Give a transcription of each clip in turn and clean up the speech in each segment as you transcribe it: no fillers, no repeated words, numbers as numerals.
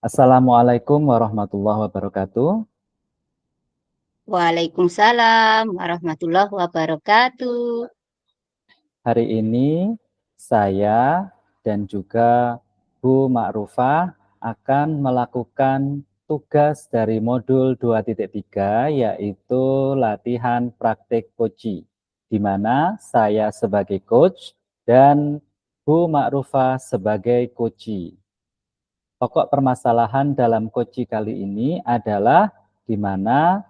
Assalamualaikum warahmatullahi wabarakatuh. Waalaikumsalam warahmatullahi wabarakatuh. Hari ini saya dan juga Bu Ma'rufah akan melakukan tugas dari modul 2.3 yaitu latihan praktik coaching, di mana saya sebagai coach dan Bu Ma'rufah sebagai coachee. Pokok permasalahan dalam coaching kali ini adalah di mana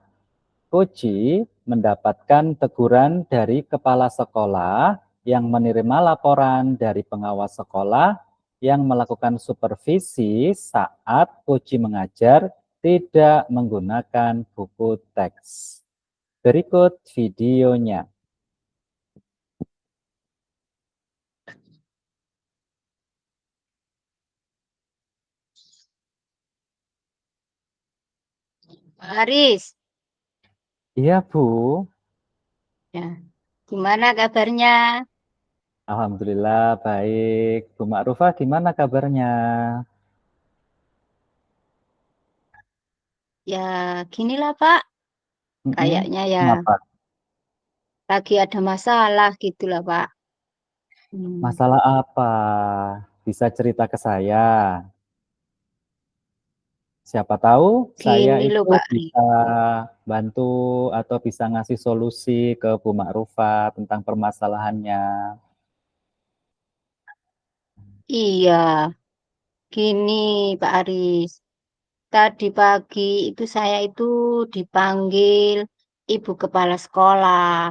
Koji mendapatkan teguran dari kepala sekolah yang menerima laporan dari pengawas sekolah yang melakukan supervisi saat Koji mengajar tidak menggunakan buku teks. Berikut videonya. Pak Haris, Iya, Bu. ya, gimana kabarnya? Alhamdulillah baik. Bu Ma'rufah gimana kabarnya? Ya, ginilah Pak. Kayaknya ya Kenapa? lagi ada masalah gitulah Pak. Hmm, Masalah apa? Bisa cerita ke saya. Siapa tahu saya Gini loh itu Pak Haris. bisa bantu atau bisa ngasih solusi ke Bu Ma'rufah tentang permasalahannya. Iya, gini Pak Haris. Tadi pagi itu saya itu dipanggil Ibu Kepala Sekolah.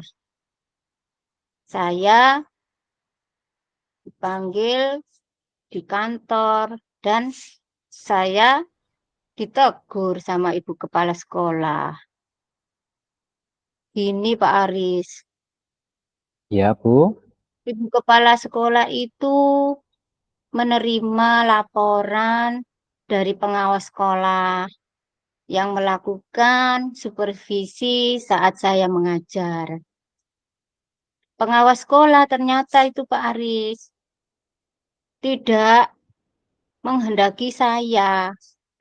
Saya dipanggil di kantor dan saya ditegur sama ibu kepala sekolah. Ini Pak Aris, Ya, Bu. ibu kepala sekolah itu menerima laporan dari pengawas sekolah yang melakukan supervisi saat saya mengajar. Pengawas sekolah ternyata itu Pak Aris tidak menghendaki saya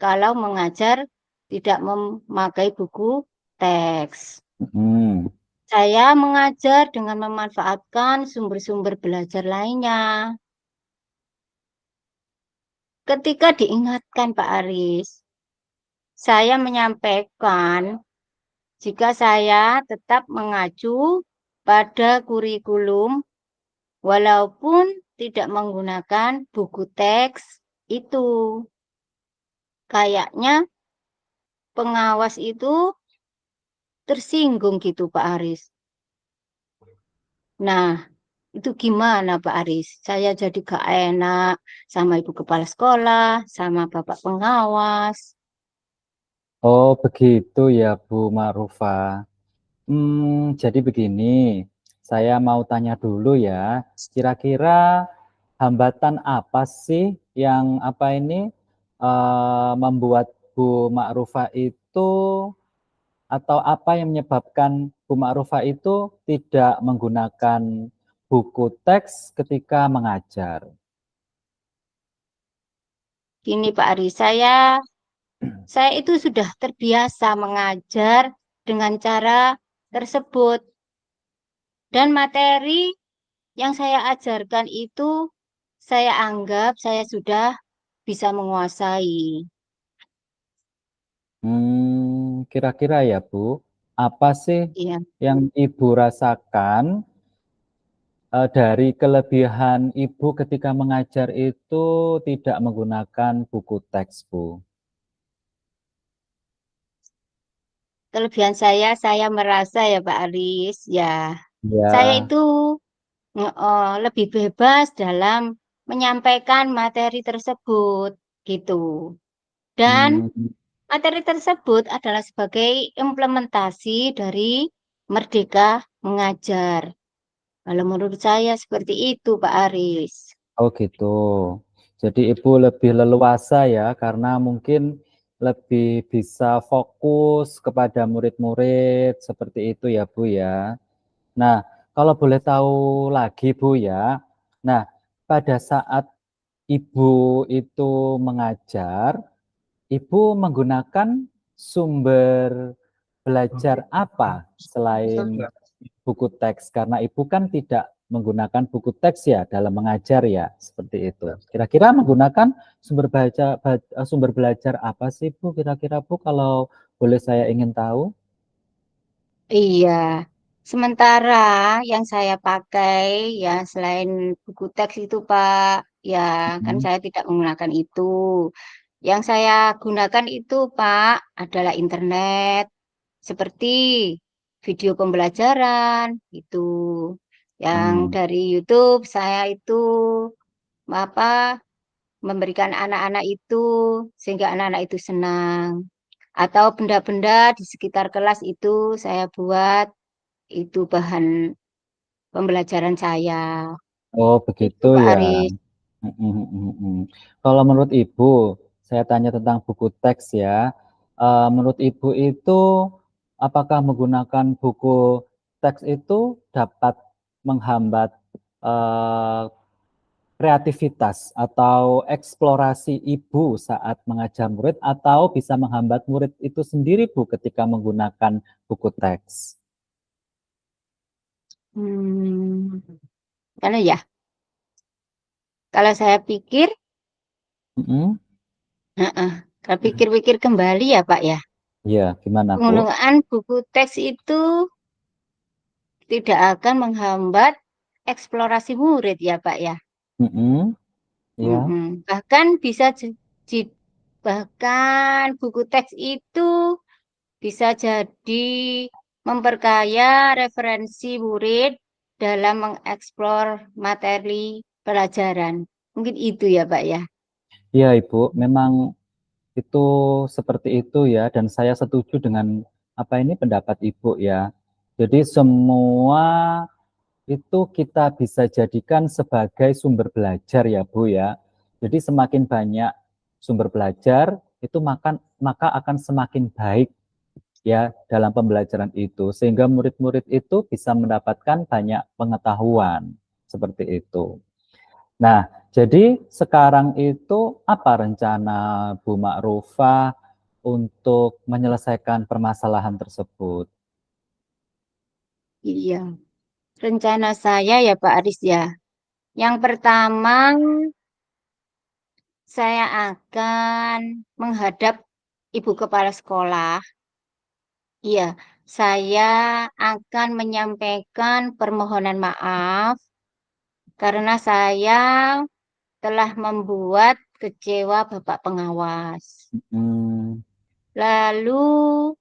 kalau mengajar tidak memakai buku teks. Hmm. Saya mengajar dengan memanfaatkan sumber-sumber belajar lainnya. Ketika diingatkan Pak Aris, saya menyampaikan jika saya tetap mengacu pada kurikulum walaupun tidak menggunakan buku teks itu. Kayaknya pengawas itu tersinggung gitu Pak Aris. Nah, itu gimana Pak Aris? Saya jadi gak enak sama ibu kepala sekolah, sama bapak pengawas. Oh, begitu ya, Bu Ma'rufah. Jadi begini, saya mau tanya dulu ya, kira-kira hambatan apa sih yang membuat Bu Ma'rufah itu atau apa yang menyebabkan Bu Ma'rufah itu tidak menggunakan buku teks ketika mengajar? Gini Pak Aris, saya itu sudah terbiasa mengajar dengan cara tersebut. Dan materi yang saya ajarkan itu saya anggap saya sudah bisa menguasai. Kira-kira ya Bu, apa sih Iya. yang Ibu rasakan dari kelebihan Ibu ketika mengajar itu tidak menggunakan buku teks, Bu? Kelebihan saya merasa ya Pak Aris, ya saya Ya. itu lebih bebas dalam menyampaikan materi tersebut gitu. Dan hmm, materi tersebut adalah sebagai implementasi dari Merdeka Mengajar. Kalau menurut saya seperti itu, Pak Aris. oh gitu. Jadi Ibu lebih leluasa ya, karena mungkin lebih bisa fokus kepada murid-murid seperti itu ya Bu ya. Nah, kalau boleh tahu lagi Bu ya, nah pada saat Ibu itu mengajar, Ibu menggunakan sumber belajar apa selain buku teks? Karena Ibu kan tidak menggunakan buku teks ya dalam mengajar ya, seperti itu. Kira-kira menggunakan sumber belajar apa sih Bu? Kira-kira Bu kalau boleh saya ingin tahu? Iya, sementara yang saya pakai ya selain buku teks itu Pak, ya kan Hmm. saya tidak menggunakan itu. Yang saya gunakan itu Pak adalah internet, seperti video pembelajaran itu. Yang Hmm. dari YouTube saya itu apa memberikan anak-anak itu sehingga anak-anak itu senang. Atau benda-benda di sekitar kelas itu saya buat itu bahan pembelajaran saya. Oh, Itu begitu Pak ya. Aris. Kalau menurut Ibu, saya tanya tentang buku teks ya. Menurut Ibu itu, apakah menggunakan buku teks itu dapat menghambat eh, kreativitas atau eksplorasi Ibu saat mengajar murid, atau bisa menghambat murid itu sendiri, Bu, ketika menggunakan buku teks? Hmm, Karena ya, kalau saya pikir, Mm-mm. heeh, kalau pikir-pikir kembali ya Pak ya, Ya, gimana, Bu? penggunaan buku teks itu tidak akan menghambat eksplorasi murid ya Pak ya. Mm-mm. Ya. Bahkan bahkan buku teks itu bisa jadi memperkaya referensi murid dalam mengeksplor materi pelajaran. Mungkin itu ya Pak ya. Iya, Ibu, memang itu seperti itu ya, dan saya setuju dengan apa ini pendapat Ibu ya. Jadi semua itu kita bisa jadikan sebagai sumber belajar ya, Bu ya. Jadi semakin banyak sumber belajar itu maka akan semakin baik ya dalam pembelajaran itu, sehingga murid-murid itu bisa mendapatkan banyak pengetahuan seperti itu. Nah, jadi sekarang itu apa rencana Bu Ma'rufah untuk menyelesaikan permasalahan tersebut? Iya, rencana saya ya Pak Aris ya. Yang pertama, saya akan menghadap Ibu Kepala Sekolah. Iya, saya akan menyampaikan permohonan maaf karena saya telah membuat kecewa Bapak Pengawas. Hmm. Lalu,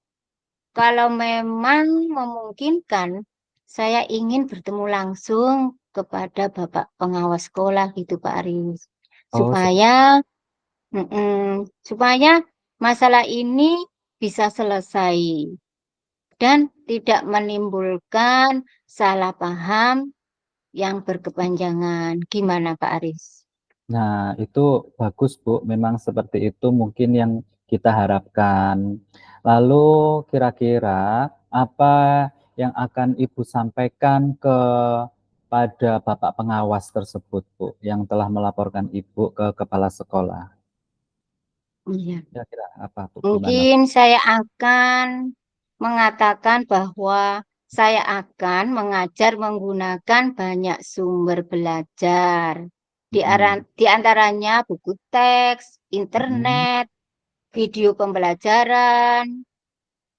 kalau memang memungkinkan, saya ingin bertemu langsung kepada Bapak Pengawas sekolah gitu Pak Aris. Oh, Supaya, supaya masalah ini bisa selesai dan tidak menimbulkan salah paham yang berkepanjangan. Gimana Pak Aris? nah, itu bagus, Bu. Memang seperti itu mungkin yang kita harapkan. Lalu kira-kira apa yang akan Ibu sampaikan kepada Bapak pengawas tersebut, Bu, yang telah melaporkan Ibu ke kepala sekolah? Iya. Kira-kira apa, Bu? Gimana? Mungkin saya akan mengatakan bahwa saya akan mengajar menggunakan banyak sumber belajar. Mm-mm. Di antaranya buku teks, Mm-mm. internet, video pembelajaran,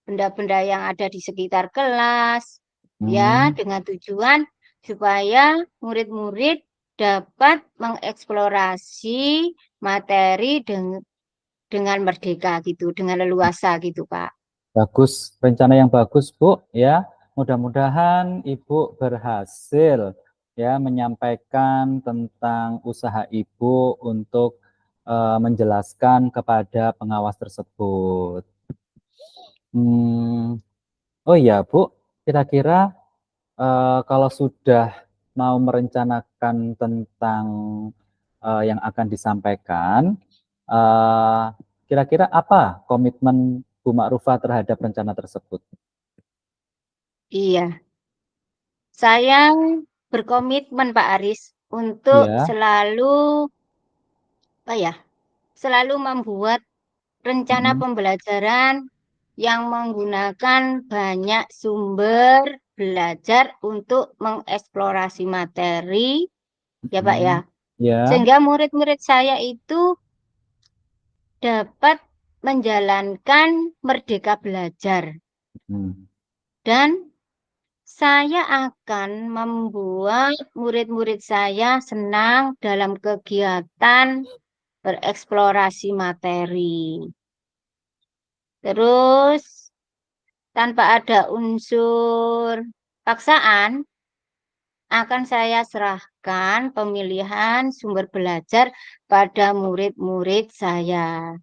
benda-benda yang ada di sekitar kelas, ya, Mm. dengan tujuan supaya murid-murid dapat mengeksplorasi materi dengan merdeka gitu, dengan leluasa gitu, Pak. Bagus, rencana yang bagus, Bu, ya. Mudah-mudahan Ibu berhasil ya menyampaikan tentang usaha Ibu untuk menjelaskan kepada pengawas tersebut. Hmm, oh iya, Bu, kira-kira kalau sudah mau merencanakan tentang yang akan disampaikan, eh, kira-kira apa komitmen Bu Ma'rufah terhadap rencana tersebut? Iya, saya berkomitmen Pak Aris untuk Ya. selalu apa ya, selalu membuat rencana Mm, pembelajaran yang menggunakan banyak sumber belajar untuk mengeksplorasi materi, ya Pak ya. mm. Ya. Sehingga murid-murid saya itu dapat menjalankan merdeka belajar. Mm, Dan saya akan membuat murid-murid saya senang dalam kegiatan bereksplorasi materi. Terus, tanpa ada unsur paksaan, akan saya serahkan pemilihan sumber belajar pada murid-murid saya.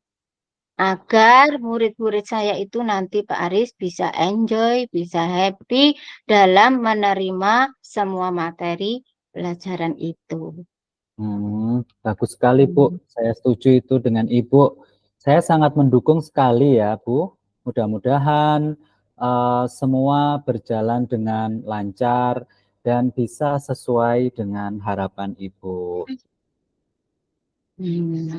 Agar murid-murid saya itu nanti Pak Aris bisa enjoy, bisa happy dalam menerima semua materi pelajaran itu. Bagus sekali, Bu. Hmm. Saya setuju itu dengan Ibu. Saya sangat mendukung sekali ya, Bu. Mudah-mudahan semua berjalan dengan lancar dan bisa sesuai dengan harapan Ibu. Hmm.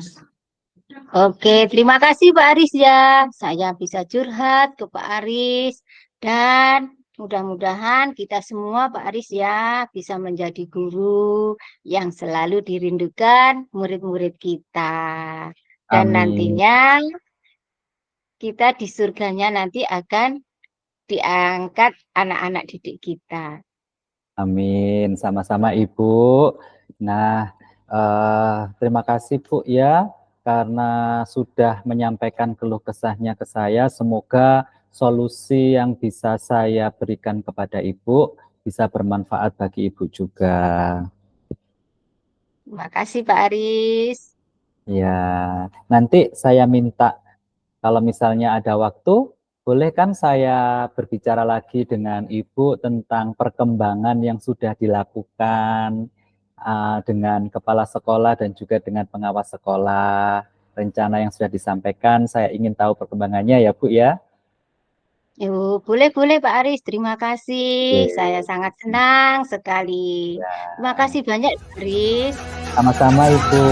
Oke, terima kasih Pak Aris ya. Saya bisa curhat ke Pak Aris dan mudah-mudahan kita semua Pak Aris ya bisa menjadi guru yang selalu dirindukan murid-murid kita. Dan Amin. nantinya kita di surganya nanti akan diangkat anak-anak didik kita. Amin. Sama-sama Ibu. Nah, terima kasih Bu ya karena sudah menyampaikan keluh kesahnya ke saya. Semoga solusi yang bisa saya berikan kepada Ibu bisa bermanfaat bagi Ibu juga. Terima kasih Pak Aris. Ya, nanti saya minta kalau misalnya ada waktu, boleh kan saya berbicara lagi dengan Ibu tentang perkembangan yang sudah dilakukan dengan kepala sekolah dan juga dengan pengawas sekolah. Rencana yang sudah disampaikan, saya ingin tahu perkembangannya ya Bu ya. Boleh-boleh Pak Aris, terima kasih. Saya Oke. sangat senang sekali. Ya, Terima kasih banyak, Pak Aris. sama-sama Ibu.